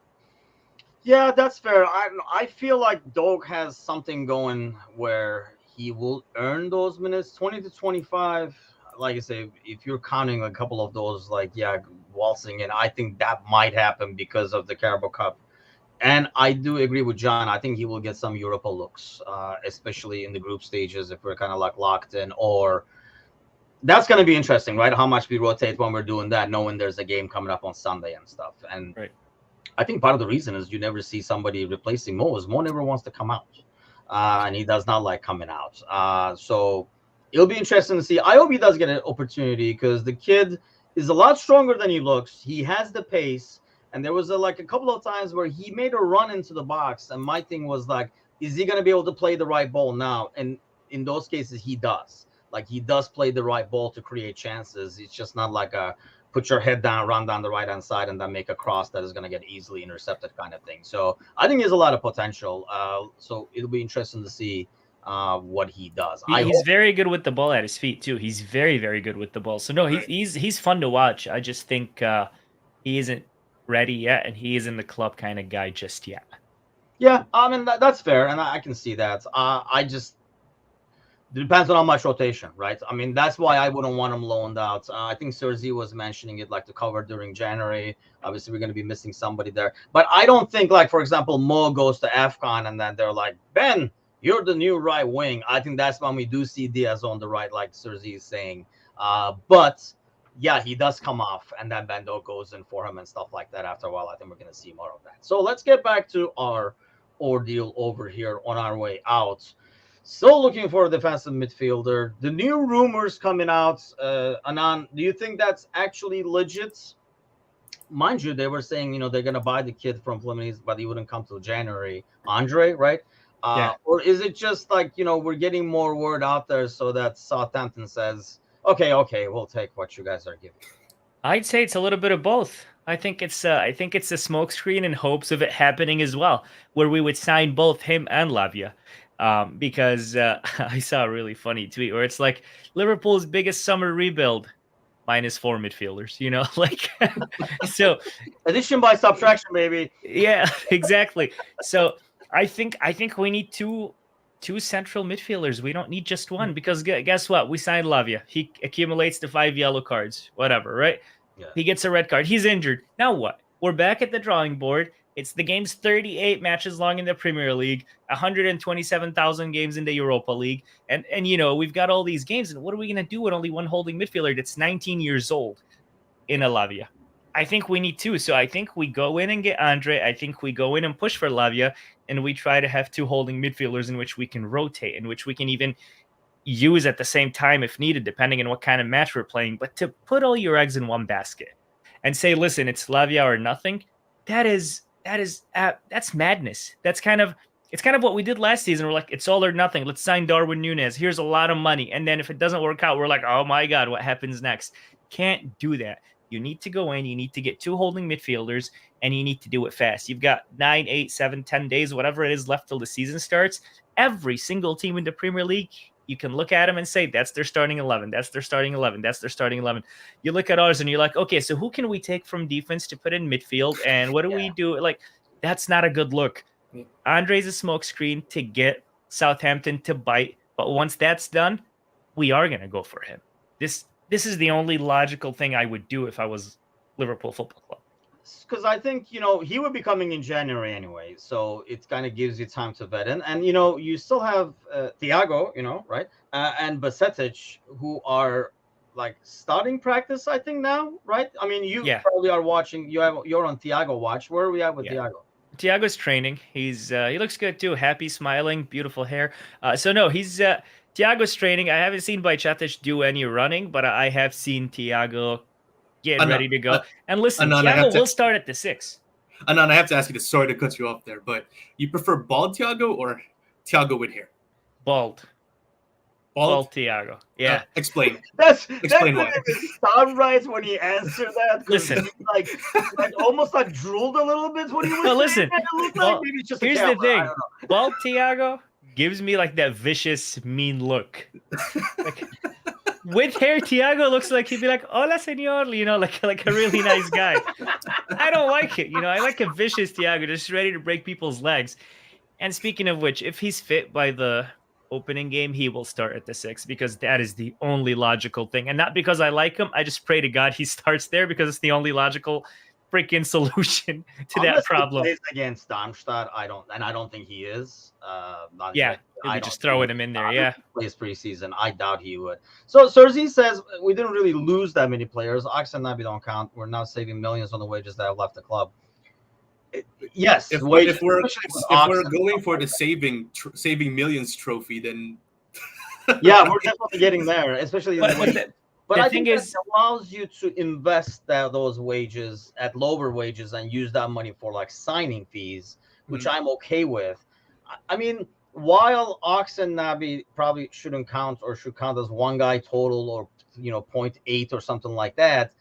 Speaker 1: Yeah, that's fair. I feel like Doak has something going where he will earn those minutes, 20 to 25. Like I say, if you're counting a couple of those, like, yeah, waltzing in, I think that might happen because of the Carabao Cup. And I do agree with John. I think he will get some Europa looks, especially in the group stages if we're kind of like locked in. Or that's going to be interesting, right? How much we rotate when we're doing that, knowing there's a game coming up on Sunday and stuff. And
Speaker 3: right.
Speaker 1: I think part of the reason is you never see somebody replacing Mo. Is Mo never wants to come out, and he does not like coming out. So it'll be interesting to see. I hope he does get an opportunity because the kid is a lot stronger than he looks. He has the pace, and there was a couple of times where he made a run into the box, and my thing was like, is he going to be able to play the right ball now? And in those cases, he does. Like, he does play the right ball to create chances. It's just not like a put your head down, run down the right-hand side, and then make a cross that is going to get easily intercepted kind of thing. So I think there's a lot of potential. So it'll be interesting to see what he does.
Speaker 3: He's very good with the ball at his feet, too. He's very, very good with the ball. So, no, he's fun to watch. I just think he isn't ready yet, and he isn't the club kind of guy just yet.
Speaker 1: Yeah, I mean, that's fair, and I can see that. It depends on how much rotation, right? I mean, that's why I wouldn't want him loaned out. I think Serzi was mentioning it, like, to cover during January. Obviously, we're going to be missing somebody there. But I don't think, like, for example, Mo goes to AFCON and then they're like, Ben, you're the new right wing. I think that's when we do see Diaz on the right, like Serzi is saying. But, yeah, he does come off, and then Bendo goes in for him and stuff like that after a while. I think we're going to see more of that. So let's get back to our ordeal over here on our way out. Still looking for a defensive midfielder. The new rumors coming out, Anand, do you think that's actually legit? Mind you, they were saying, they're going to buy the kid from Fluminense, but he wouldn't come till January. Andre, right?
Speaker 3: Yeah.
Speaker 1: Or is it just like, we're getting more word out there so that Southampton says, okay, we'll take what you guys are giving?
Speaker 3: I'd say it's a little bit of both. I think it's a smokescreen in hopes of it happening as well, where we would sign both him and Lavia. Because I saw a really funny tweet where it's like Liverpool's biggest summer rebuild minus 4 midfielders, like so
Speaker 1: addition by subtraction, baby.
Speaker 3: Yeah, exactly. So I think we need two central midfielders. We don't need just one because guess what? We signed Lavia. He accumulates the 5 yellow cards, whatever, right?
Speaker 1: Yeah.
Speaker 3: He gets a red card. He's injured. Now what? We're back at the drawing board. It's the game's 38 matches long in the Premier League, 127,000 games in the Europa League. And we've got all these games. And what are we going to do with only one holding midfielder that's 19 years old in Lavia? I think we need two. So I think we go in and get Andre. I think we go in and push for Lavia. And we try to have 2 holding midfielders in which we can rotate, in which we can even use at the same time if needed, depending on what kind of match we're playing. But to put all your eggs in one basket and say, listen, it's Lavia or nothing, that's madness. It's kind of what we did last season. We're like, it's all or nothing. Let's sign Darwin Núñez. Here's a lot of money. And then if it doesn't work out, we're like, oh my God, what happens next? Can't do that. You need to go in, you need to get 2 holding midfielders, and you need to do it fast. You've got 9, 8, 7, 10 days, whatever it is left till the season starts. Every single team in the Premier League, you can look at them and say, that's their starting 11. That's their starting 11. That's their starting 11. You look at ours and you're like, okay, so who can we take from defense to put in midfield? And what do we do? Like, that's not a good look. Andre's a smokescreen to get Southampton to bite. But once that's done, we are going to go for him. This is the only logical thing I would do if I was Liverpool Football Club.
Speaker 1: Because I think, he would be coming in January anyway. So it kind of gives you time to vet in. And, you still have Thiago, right? And Basetic, who are like starting practice, I think now, right? I mean, you probably are watching. You're on Thiago watch. Where are we at with Thiago?
Speaker 3: Thiago's training. He's he looks good too. Happy, smiling, beautiful hair. So no, he's Thiago's training. I haven't seen Basetic do any running, but I have seen Thiago get ready to go. And listen, Thiago will start at the 6.
Speaker 2: Anand, I have to ask you this. Sorry to cut you off there, but you prefer bald Thiago or Thiago with hair?
Speaker 3: Bald.
Speaker 2: Bald?
Speaker 3: Thiago. Yeah.
Speaker 2: Explain.
Speaker 1: That
Speaker 2: Explain
Speaker 1: didn't
Speaker 2: why.
Speaker 1: even sound right when he answered that.
Speaker 3: Listen.
Speaker 1: He, like almost like drooled a little bit when he was
Speaker 3: No,
Speaker 1: saying
Speaker 3: listen.
Speaker 1: that. It looked
Speaker 3: Well,
Speaker 1: like maybe it's just a
Speaker 3: here's
Speaker 1: camera.
Speaker 3: the thing.
Speaker 1: I don't know.
Speaker 3: Bald Thiago gives me like that vicious, mean look. Like, with hair, Thiago looks like he'd be like, "Hola, señor," you know, like a really nice guy. I don't like it. You know, I like a vicious Thiago, just ready to break people's legs. And speaking of which, if he's fit by the opening game, he will start at the 6 because that is the only logical thing. And not because I like him. I just pray to God he starts there because it's the only logical freaking solution to
Speaker 1: Unless
Speaker 3: that problem.
Speaker 1: he plays against Darmstadt, I don't think he is.
Speaker 3: Yeah,
Speaker 1: I
Speaker 3: would
Speaker 1: don't
Speaker 3: just throw
Speaker 1: think
Speaker 3: him in there. Yeah.
Speaker 1: plays preseason. I doubt he would. So Sergi says we didn't really lose that many players. Ox and Nabi don't count. We're now saving millions on the wages that have left the club. Yes,
Speaker 2: If
Speaker 1: wages,
Speaker 2: we're
Speaker 1: especially with
Speaker 2: if
Speaker 1: Ox
Speaker 2: we're
Speaker 1: and
Speaker 2: going
Speaker 1: stuff
Speaker 2: for
Speaker 1: like
Speaker 2: the
Speaker 1: that.
Speaker 2: saving millions trophy, then
Speaker 1: Yeah, we're definitely getting there, especially in
Speaker 3: But
Speaker 1: wages. But
Speaker 3: the
Speaker 1: I
Speaker 3: thing
Speaker 1: think that
Speaker 3: is,
Speaker 1: allows you to invest those wages at lower wages and use that money for like signing fees, which I'm okay with. I mean, while Ox and Nabi probably shouldn't count or should count as one guy total or 0.8 or something like that,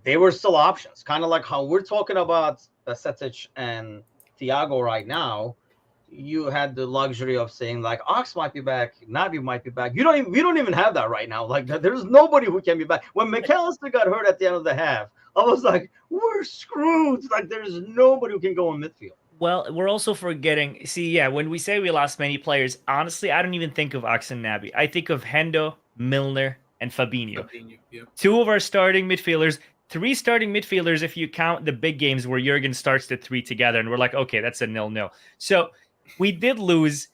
Speaker 1: they were still options. Kind of like how we're talking about Basetic and Thiago right now. You had the luxury of saying like Ox might be back, Nabi might be back. We don't even have that right now. Like there's nobody who can be back. When McAllister got hurt at the end of the half, I was like, we're screwed. Like there's nobody who can go in midfield.
Speaker 3: well, we're also forgetting. See, yeah, when we say we lost many players, honestly, I don't even think of Ox and Nabi. I think of Hendo, Milner, and Fabinho.
Speaker 2: yeah.
Speaker 3: 2 of our starting midfielders, 3 starting midfielders if you count the big games where Jurgen starts the 3 together, and we're like, okay, that's a 0-0. So we did lose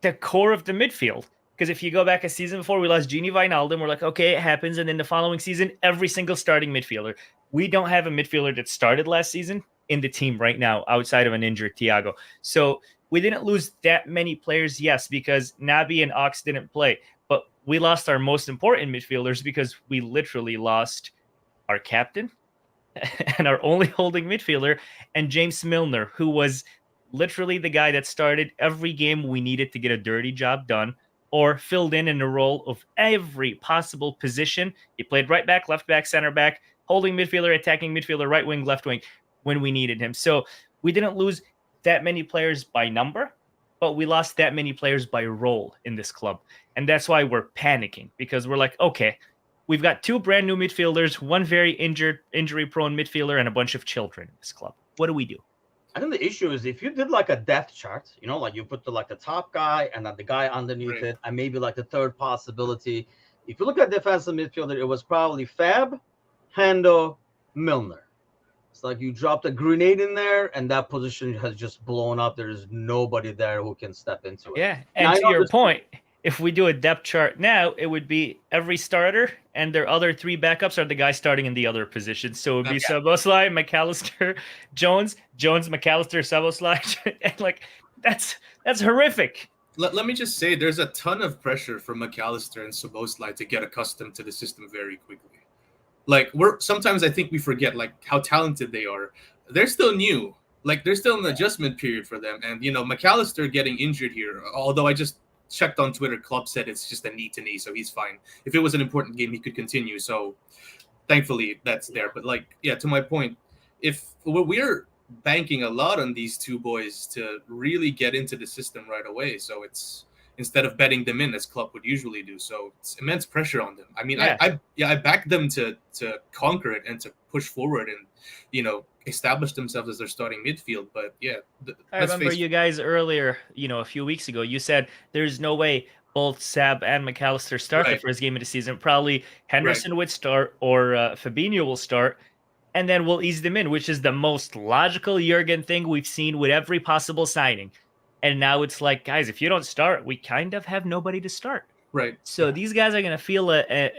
Speaker 3: the core of the midfield. Because if you go back a season before, we lost Gini Wijnaldum. We're like, okay, it happens. And then the following season, every single starting midfielder. We don't have a midfielder that started last season in the team right now, outside of an injured Thiago. So we didn't lose that many players, yes, because Nabi and Ox didn't play. But we lost our most important midfielders because we literally lost our captain and our only holding midfielder, and James Milner, who was literally the guy that started every game we needed to get a dirty job done or filled in the role of every possible position. He played right back, left back, center back, holding midfielder, attacking midfielder, right wing, left wing when we needed him. So we didn't lose that many players by number, but we lost that many players by role in this club. And that's why we're panicking, because we're like, okay, we've got 2 brand new midfielders, 1 very injury prone midfielder, and a bunch of children in this club. What do we do?
Speaker 1: I think the issue is if you did like a depth chart, like you put the top guy and then the guy underneath it, and maybe like the third possibility. If you look at defensive midfielder, it was probably Fab, Hendo, Milner. It's like you dropped a grenade in there, and that position has just blown up. There's nobody there who can step into it.
Speaker 3: Yeah, and to your point, if we do a depth chart now, it would be every starter and their other 3 backups are the guys starting in the other positions. So it would be Szoboszlai, McAllister, Jones, McAllister, Szoboszlai, and like that's horrific.
Speaker 2: Let me just say, there's a ton of pressure from McAllister and Szoboszlai to get accustomed to the system very quickly. Like sometimes I think we forget like how talented they are. They're still new. Like there's still an adjustment period for them. And McAllister getting injured here, although I just checked on Twitter, club said it's just a knee to knee, so he's fine. If it was an important game, he could continue. So thankfully that's there. But to my point, if we're banking a lot on these 2 boys to really get into the system right away, so it's instead of betting them in as club would usually do. So it's immense pressure on them. I mean, I back them to conquer it and to push forward and establish themselves as their starting midfield. But
Speaker 3: I remember you guys earlier, a few weeks ago, you said there's no way both Sab and McAllister start the first game of the season. Probably Henderson would start or Fabinho will start, and then we'll ease them in, which is the most logical Jurgen thing we've seen with every possible signing. And now it's like, guys, if you don't start, we kind of have nobody to start.
Speaker 2: Right.
Speaker 3: So these guys are going to feel a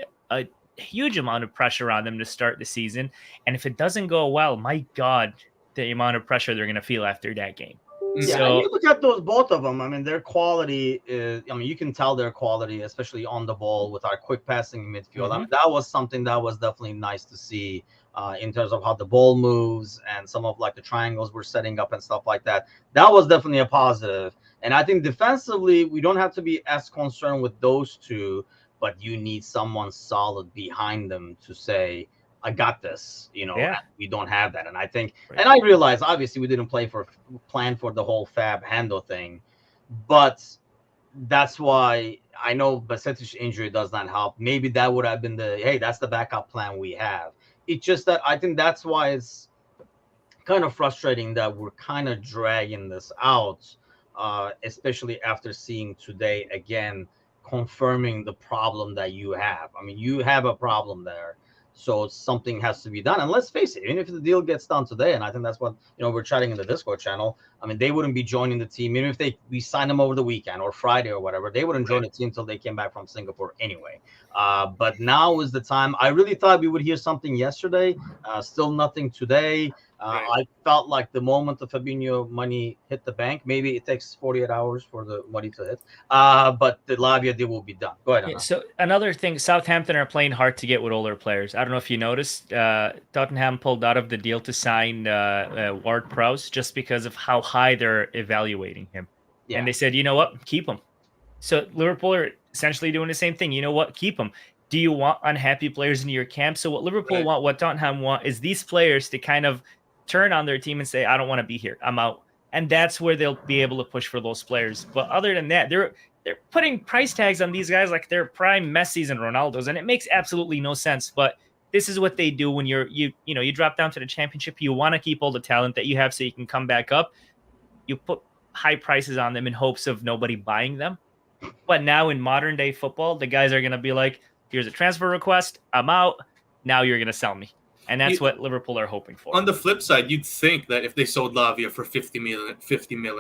Speaker 3: huge amount of pressure on them to start the season. And if it doesn't go well, my God, the amount of pressure they're going to feel after that game.
Speaker 1: Yeah,
Speaker 3: So
Speaker 1: and you look at those both of them. I mean, their quality is. I mean, you can tell their quality, especially on the ball with our quick passing midfield. I mean, that was something that was definitely nice to see in terms of how the ball moves and some of like the triangles we're setting up and stuff like that. That was definitely a positive. And I think defensively, we don't have to be as concerned with those two, but you need someone solid behind them to say, I got this, and we don't have that. And I think, and I realize obviously we didn't plan for the whole Fab handle thing, but that's why I know Basetic injury does not help. Maybe that would have been hey, that's the backup plan we have. It's just that I think that's why it's kind of frustrating that we're kind of dragging this out, especially after seeing today again, confirming the problem that you have. I mean, you have a problem there. So something has to be done. And let's face it, even if the deal gets done today, and I think that's what we're chatting in the Discord channel. I mean, they wouldn't be joining the team, even if we signed them over the weekend or Friday or whatever. They wouldn't join the team until they came back from Singapore anyway. But now is the time. I really thought we would hear something yesterday. Still nothing today. I felt like the moment the Fabinho money hit the bank, maybe it takes 48 hours for the money to hit, but the Lavia deal will be done. Go ahead, Anna.
Speaker 3: So another thing, Southampton are playing hard to get with older players. I don't know if you noticed, Tottenham pulled out of the deal to sign Ward-Prowse just because of how high they're evaluating him. Yeah. And they said, you know what, keep him. So Liverpool are essentially doing the same thing. You know what, keep him. Do you want unhappy players in your camp? So what Liverpool want, what Tottenham want, is these players to kind of turn on their team and say, I don't want to be here. I'm out. And that's where they'll be able to push for those players. But other than that, they're putting price tags on these guys like they're prime Messis and Ronaldos, and it makes absolutely no sense. But this is what they do when you drop down to the championship. You want to keep all the talent that you have so you can come back up. You put high prices on them in hopes of nobody buying them. But now in modern day football, the guys are going to be like, here's a transfer request. I'm out. Now you're going to sell me. And that's what Liverpool are hoping for.
Speaker 2: On the flip side, you'd think that if they sold Lavia for 50 million,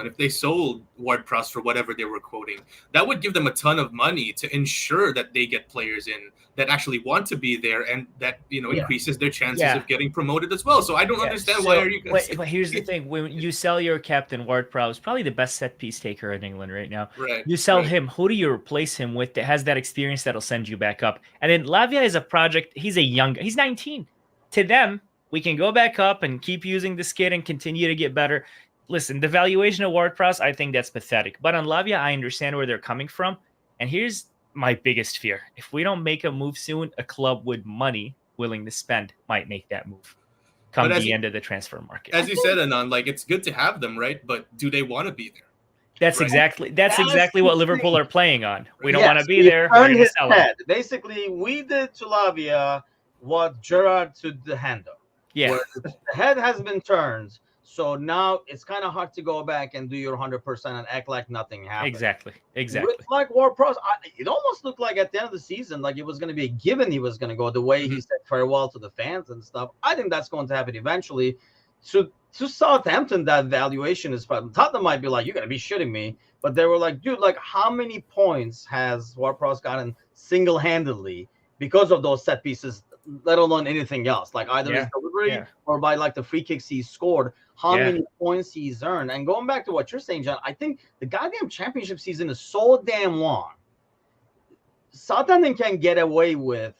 Speaker 2: if they sold Ward-Prowse for whatever they were quoting, that would give them a ton of money to ensure that they get players in that actually want to be there, and that increases their chances of getting promoted as well. So I don't understand why are you guys.
Speaker 3: But here's the thing: when you sell your captain, Ward-Prowse, probably the best set piece taker in England right now.
Speaker 2: Right.
Speaker 3: You sell him. Who do you replace him with that has that experience that'll send you back up? And then Lavia is a project. He's 19. To them, we can go back up and keep using this kid and continue to get better. Listen, the valuation of Ward-Prowse, I think that's pathetic. But on Lavia, I understand where they're coming from. And here's my biggest fear. If we don't make a move soon, a club with money willing to spend might make that move come the end of the transfer market.
Speaker 2: As you said, Anon, it's good to have them, right? But do they want to be there?
Speaker 3: That's exactly what Liverpool are playing on. We don't want to be there. We're going to sell it.
Speaker 1: Basically, we did to Lavia what Gerrard to the Hendo.
Speaker 3: Yeah.
Speaker 1: The head has been turned. So now it's kind of hard to go back and do your 100% and act like nothing happened.
Speaker 3: Exactly.
Speaker 1: With like Ward-Prowse, it almost looked like at the end of the season, like it was going to be a given he was going to go the way he said farewell to the fans and stuff. I think that's going to happen eventually. To Southampton, that valuation is probably, Tottenham might be like, you're going to be shitting me. But they were like, dude, like how many points has Ward-Prowse gotten single-handedly because of those set pieces, let alone anything else, like either his delivery or by like the free kicks he scored, how many points he's earned. And going back to what you're saying, John, I think the goddamn championship season is so damn long. Southampton can get away with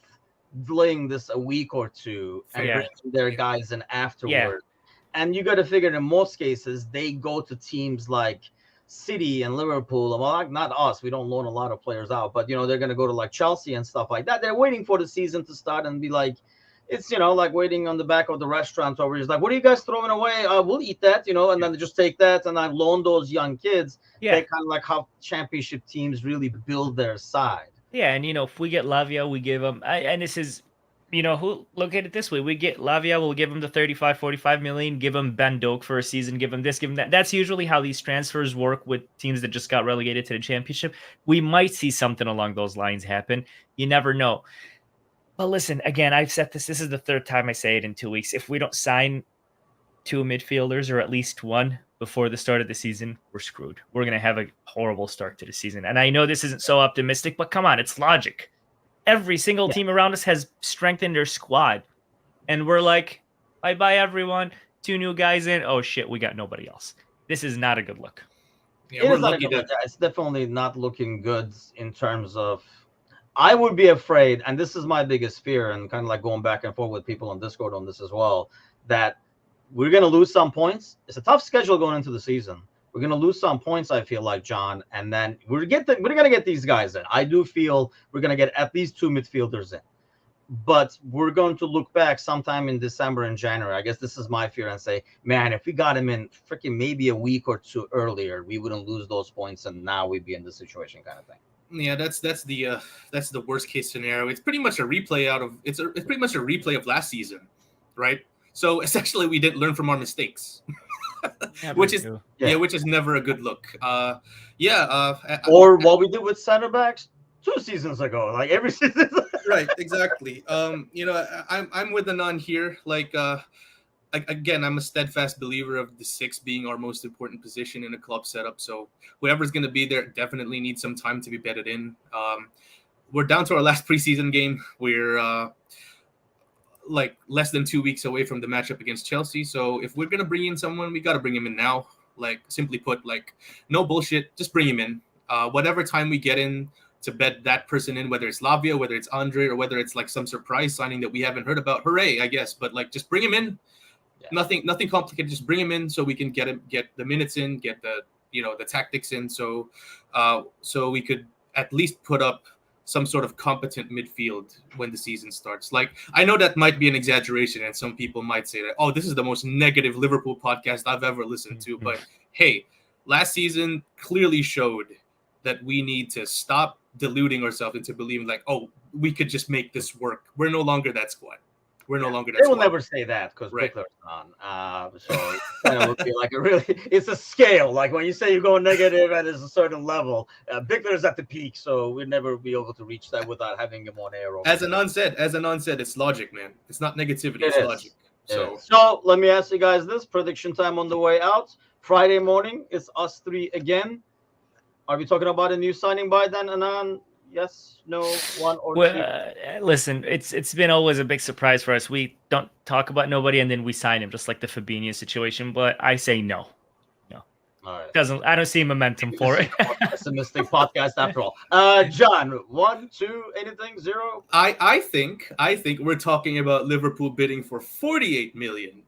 Speaker 1: delaying this a week or two and bringing their guys in afterward. And you got to figure in most cases, they go to teams like City and Liverpool, well, not us, we don't loan a lot of players out, but they're going to go to like Chelsea and stuff like that. They're waiting for the season to start and be like, it's like waiting on the back of the restaurant over. He's like, what are you guys throwing away? We'll eat that, and then they just take that and I loan those young kids. They kind of like how championship teams really build their side.
Speaker 3: And if we get Lavia, we give them, and this is, who look at it this way. We get Lavia, we'll give him the 35, 45 million, give him Ben Doak for a season, give him this, give him that. That's usually how these transfers work with teams that just got relegated to the championship. We might see something along those lines happen. You never know. But listen, again, I've said this. This is the third time I say it in 2 weeks. If we don't sign 2 midfielders or at least one before the start of the season, we're screwed. We're going to have a horrible start to the season. And I know this isn't so optimistic, but come on, it's logic. Every single team around us has strengthened their squad. And we're like, bye-bye, everyone. 2 new guys in. Oh, shit, we got nobody else. this is not a good look.
Speaker 2: Yeah, we're
Speaker 1: is not a
Speaker 2: lucky
Speaker 1: good look.
Speaker 2: that
Speaker 1: It's definitely not looking good in terms of. I would be afraid, and this is my biggest fear, and kind of like going back and forth with people on Discord on this as well, that we're going to lose some points. It's a tough schedule going into the season. We're going to lose some points, I feel like, John, and then we're going to get these guys in. I do feel we're going to get at least 2 midfielders in. But we're going to look back sometime in December and January. I guess this is my fear, and say, man, if we got him in freaking maybe a week or two earlier, we wouldn't lose those points, and now we'd be in this situation kind of thing.
Speaker 2: Yeah, that's the worst case scenario. It's pretty much a replay it's pretty much a replay of last season, right? So essentially, we didn't learn from our mistakes, which is which is never a good look.
Speaker 1: Or what we did with center backs 2 seasons ago, like every season.
Speaker 2: Right, exactly. I'm with Anand here. Like, again, I'm a steadfast believer of the 6 being our most important position in a club setup. So whoever's going to be there definitely needs some time to be bedded in. We're down to our last preseason game. We're like less than 2 weeks away from the matchup against Chelsea. So if we're going to bring in someone, we got to bring him in now. Like, simply put, like, no bullshit. Just bring him in. Whatever time we get in to bed that person in, whether it's Lavia, whether it's Andre, or whether it's like some surprise signing that we haven't heard about. Hooray, I guess. But like, just bring him in. Yeah. Nothing complicated. Just bring him in so we can get the minutes in, get the tactics in, so we could at least put up some sort of competent midfield when the season starts. Like, I know that might be an exaggeration, and some people might say that, oh, this is the most negative Liverpool podcast I've ever listened to. But hey, last season clearly showed that we need to stop deluding ourselves into believing like, oh, we could just make this work. We're no longer that squad. We're no longer that
Speaker 1: They will
Speaker 2: squad.
Speaker 1: never say that because Bickler's on. So it kind of would be like it's a scale. Like when you say you go negative at a certain level, Bickler's at the peak, so we'd never be able to reach that without having him on air.
Speaker 2: As Anand said, it's logic, man. It's not negativity, it's logic.
Speaker 1: So let me ask you guys this: prediction time on the way out. Friday morning, it's us 3 again. Are we talking about a new signing by then, Anand? Yes, no, 1 or 2?
Speaker 3: Listen, it's been always a big surprise for us. We don't talk about nobody, and then we sign him, just like the Fabinho situation. But I say no.
Speaker 1: All right.
Speaker 3: I don't see momentum for it.
Speaker 1: Pessimistic podcast after all. John, 1, 2, anything, 0?
Speaker 2: I think we're talking about Liverpool bidding for 48 million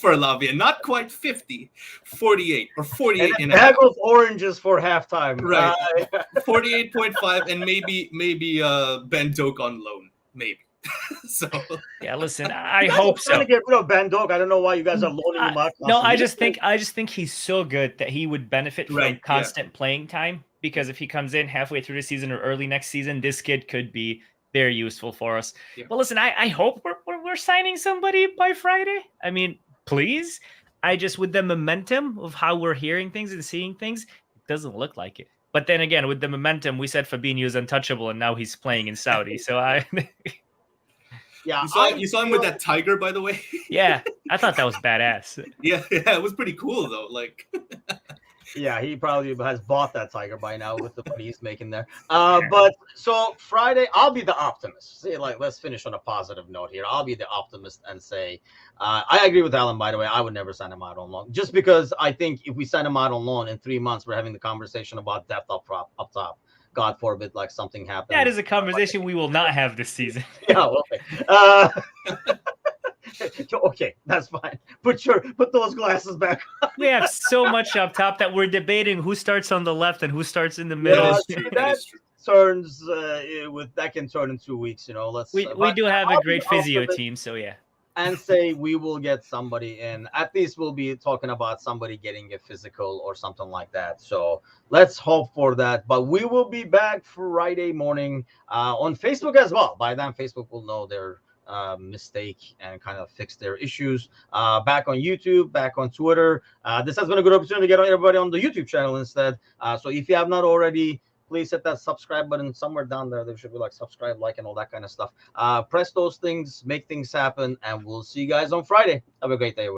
Speaker 2: for Lavia, not quite 50, 48 or 48
Speaker 1: and a bag of oranges for halftime.
Speaker 2: Right. 48.5 and maybe Ben Doak on loan, maybe. So
Speaker 3: yeah, listen, I hope so.
Speaker 1: Trying to get rid of Ben Doak. I don't know why you guys are loaning him out.
Speaker 3: No, I just think he's so good that he would benefit from constant playing time, because if he comes in halfway through the season or early next season, this kid could be very useful for us. Yeah. But listen, I hope we're signing somebody by Friday. I mean, please. I just, with the momentum of how we're hearing things and seeing things, it doesn't look like it. But then again, with the momentum, we said Fabinho is untouchable, and now he's playing in Saudi. So
Speaker 1: yeah,
Speaker 2: you saw him with that tiger, by the way.
Speaker 3: Yeah, I thought that was badass.
Speaker 2: Yeah, it was pretty cool though. Like,
Speaker 1: yeah, he probably has bought that tiger by now with the money he's making there. But so Friday, I'll be the optimist. See, like, let's finish on a positive note here. I'll be the optimist and say, I agree with Alan. By the way, I would never send him out on loan, just because I think if we send him out on loan in 3 months, we're having the conversation about depth up top. God forbid, like something happens.
Speaker 3: That is a conversation we will not have this season.
Speaker 1: Yeah, okay. Okay, that's fine. Put those glasses back on.
Speaker 3: We have so much up top that we're debating who starts on the left and who starts in the middle.
Speaker 1: Yeah, turns that can turn in 2 weeks.
Speaker 3: We do have a great physio team, so yeah.
Speaker 1: And say we will get somebody in. At least we'll be talking about somebody getting a physical or something like that. So let's hope for that. But we will be back Friday morning on Facebook as well. By then, Facebook will know their mistake and kind of fix their issues. Back on YouTube, back on Twitter. This has been a good opportunity to get everybody on the YouTube channel instead. So if you have not already, please hit that subscribe button somewhere down there. There should be like subscribe, like, and all that kind of stuff. Press those things, make things happen, and we'll see you guys on Friday. Have a great day.